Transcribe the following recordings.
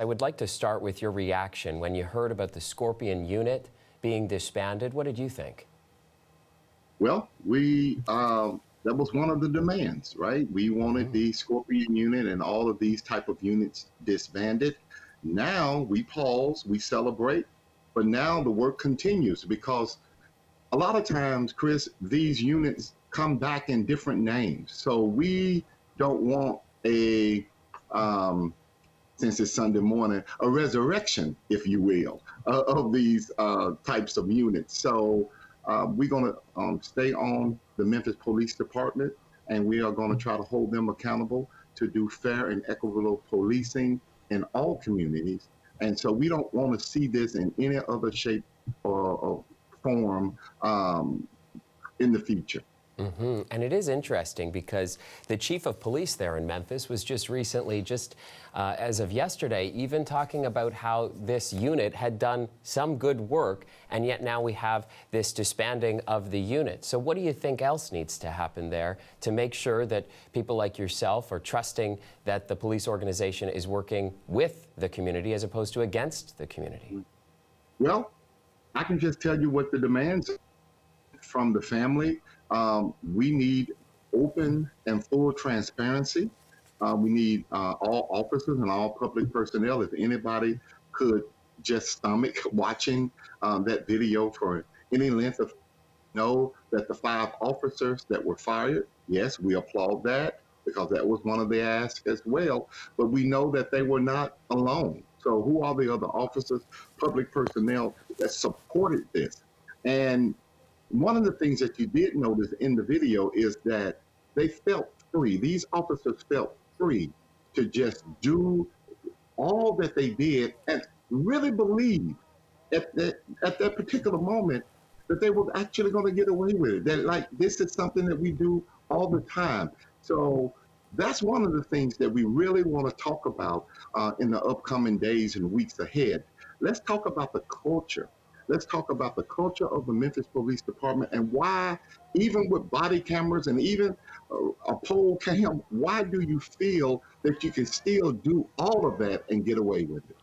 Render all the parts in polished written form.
I would like to start with your reaction when you heard about the Scorpion unit being disbanded. What did you think? Well, that was one of the demands, right? We wanted the Scorpion unit and all of these type of units disbanded. Now we pause, we celebrate, but now the work continues because a lot of times, Chris, these units come back in different names. So we don't want since it's Sunday morning, a resurrection, if you will, of these types of units. So we're going to stay on the Memphis Police Department, and we are going to try to hold them accountable to do fair and equitable policing in all communities. And so we don't want to see this in any other shape or form in the future. And it is interesting because the chief of police there in Memphis was just recently, as of yesterday, even talking about how this unit had done some good work, and yet now we have this disbanding of the unit. So what do you think else needs to happen there to make sure that people like yourself are trusting that the police organization is working with the community as opposed to against the community? Well, I can just tell you what the demands are from the family. We need open and full transparency. We need all officers and all public personnel, if anybody could just stomach watching that video for any length of know that the 5 officers that were fired, yes, we applaud that because that was one of the asks as well, but we know that they were not alone. So who are the other officers, public personnel that supported this? And one of the things that you did notice in the video is that they felt free. These officers felt free to just do all that they did and really believe at that particular moment that they were actually going to get away with it. That like this is something that we do all the time. So that's one of the things that we really want to talk about in the upcoming days and weeks ahead. Let's talk about the culture. Let's talk about the culture of the Memphis Police Department and why, even with body cameras and even a poll cam, why do you feel that you can still do all of that and get away with it?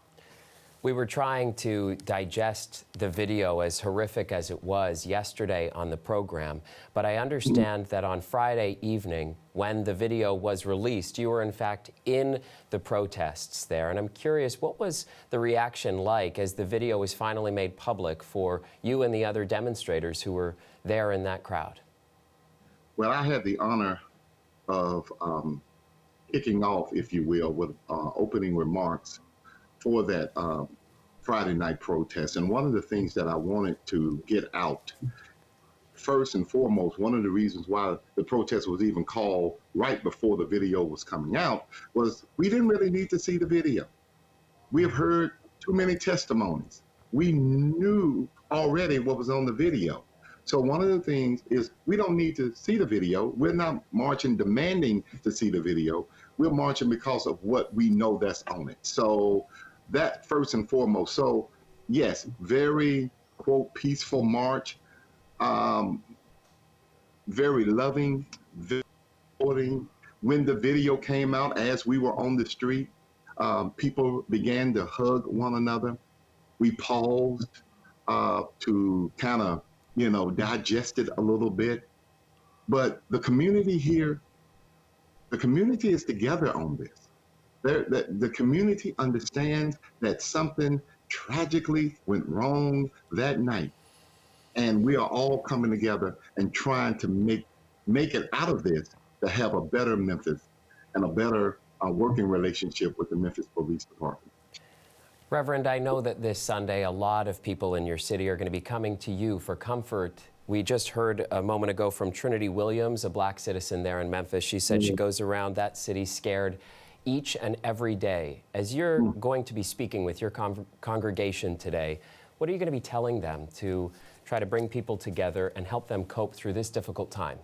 We were trying to digest the video, as horrific as it was, yesterday on the program, but I understand that on Friday evening, when the video was released, you were in fact in the protests there, and I'm curious, what was the reaction like as the video was finally made public for you and the other demonstrators who were there in that crowd? Well, I had the honor of kicking off, if you will, with opening remarks for that Friday night protest. And one of the things that I wanted to get out, first and foremost, one of the reasons why the protest was even called right before the video was coming out was we didn't really need to see the video. We have heard too many testimonies. We knew already what was on the video. So one of the things is we don't need to see the video. We're not marching demanding to see the video. We're marching because of what we know that's on it. So that first and foremost. So yes, very, quote, peaceful march, very loving, very supporting. When the video came out, as we were on the street, people began to hug one another. We paused to kind of, digest it a little bit. But the community here, the community is together on this. The community understands that something tragically went wrong that night. And we are all coming together and trying to make it out of this to have a better Memphis and a better working relationship with the Memphis Police Department. Reverend, I know that this Sunday a lot of people in your city are going to be coming to you for comfort. We just heard a moment ago from Trinity Williams, a black citizen there in Memphis. She said she goes around that city scared each and every day. As you're going to be speaking with your congregation today, what are you going to be telling them to try to bring people together and help them cope through this difficult time?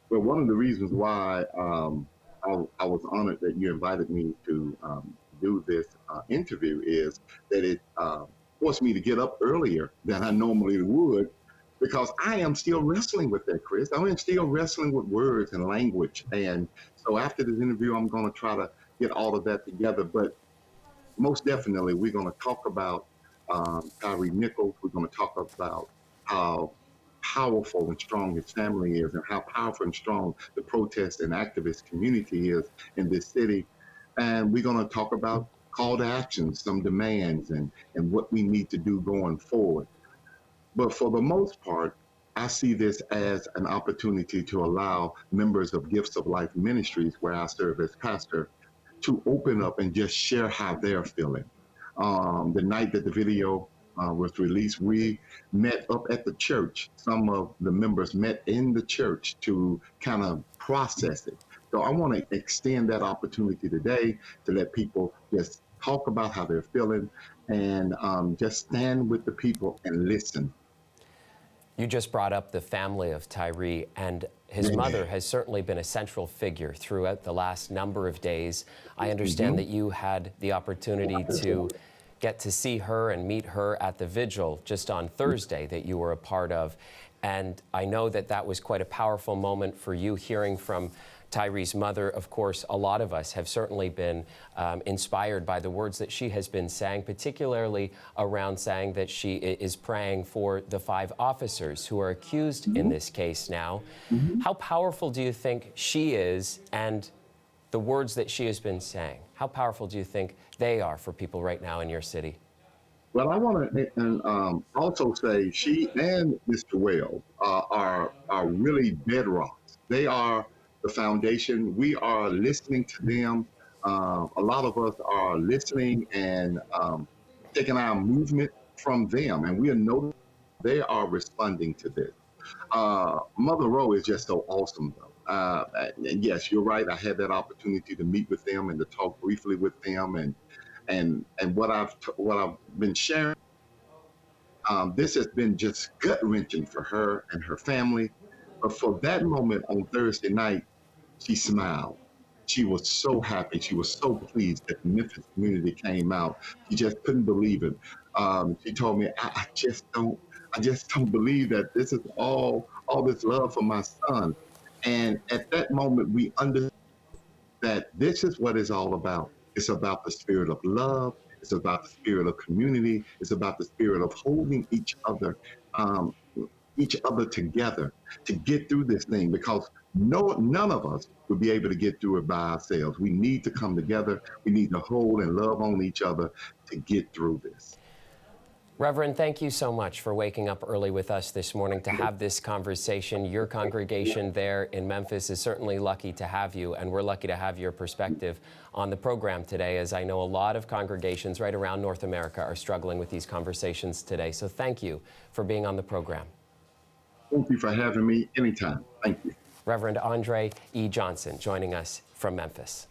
Well, one of the reasons why I was honored that you invited me to do this interview is that it forced me to get up earlier than I normally would, because I am still wrestling with that, Chris. I am still wrestling with words and language. And so after this interview, I'm going to try to get all of that together. But most definitely, we're going to talk about Tyre Nichols. We're going to talk about how powerful and strong his family is, and how powerful and strong the protest and activist community is in this city. And we're going to talk about call to action, some demands, and what we need to do going forward. But for the most part, I see this as an opportunity to allow members of Gifts of Life Ministries, where I serve as pastor, to open up and just share how they're feeling. The night that the video was released, we met up at the church. Some of the members met in the church to kind of process it. So I want to extend that opportunity today to let people just talk about how they're feeling, and just stand with the people and listen. You just brought up the family of Tyre, and his mother has certainly been a central figure throughout the last number of days. I understand that you had the opportunity to get to see her and meet her at the vigil just on Thursday that you were a part of. And I know that that was quite a powerful moment for you, hearing from Tyre's mother. Of course, a lot of us have certainly been inspired by the words that she has been saying, particularly around saying that she is praying for the 5 officers who are accused in this case now. How powerful do you think she is, and the words that she has been saying, how powerful do you think they are for people right now in your city? Well, I want to also say she and Mr. Wells are really bedrocks. They are the foundation. We are listening to them. A lot of us are listening and taking our movement from them, and we are noticing they are responding to this. Mother Rowe is just so awesome, though. And yes, you're right. I had that opportunity to meet with them and to talk briefly with them, and what I've been sharing. This has been just gut wrenching for her and her family. But for that moment on Thursday night, she smiled. She was so happy. She was so pleased that the Memphis community came out. She just couldn't believe it. She told me, I just don't believe that this is all this love for my son. And at that moment, we understood that this is what it's all about. It's about the spirit of love. It's about the spirit of community. It's about the spirit of holding um, each other together to get through this thing, because none of us would be able to get through it by ourselves. We need to come together. We need to hold and love on each other to get through this. Reverend, thank you so much for waking up early with us this morning to have this conversation. Your congregation there in Memphis is certainly lucky to have you, and we're lucky to have your perspective on the program today, as I know a lot of congregations right around North America are struggling with these conversations today. So thank you for being on the program. Thank you for having me anytime. Thank you. Reverend Andre E. Johnson joining us from Memphis.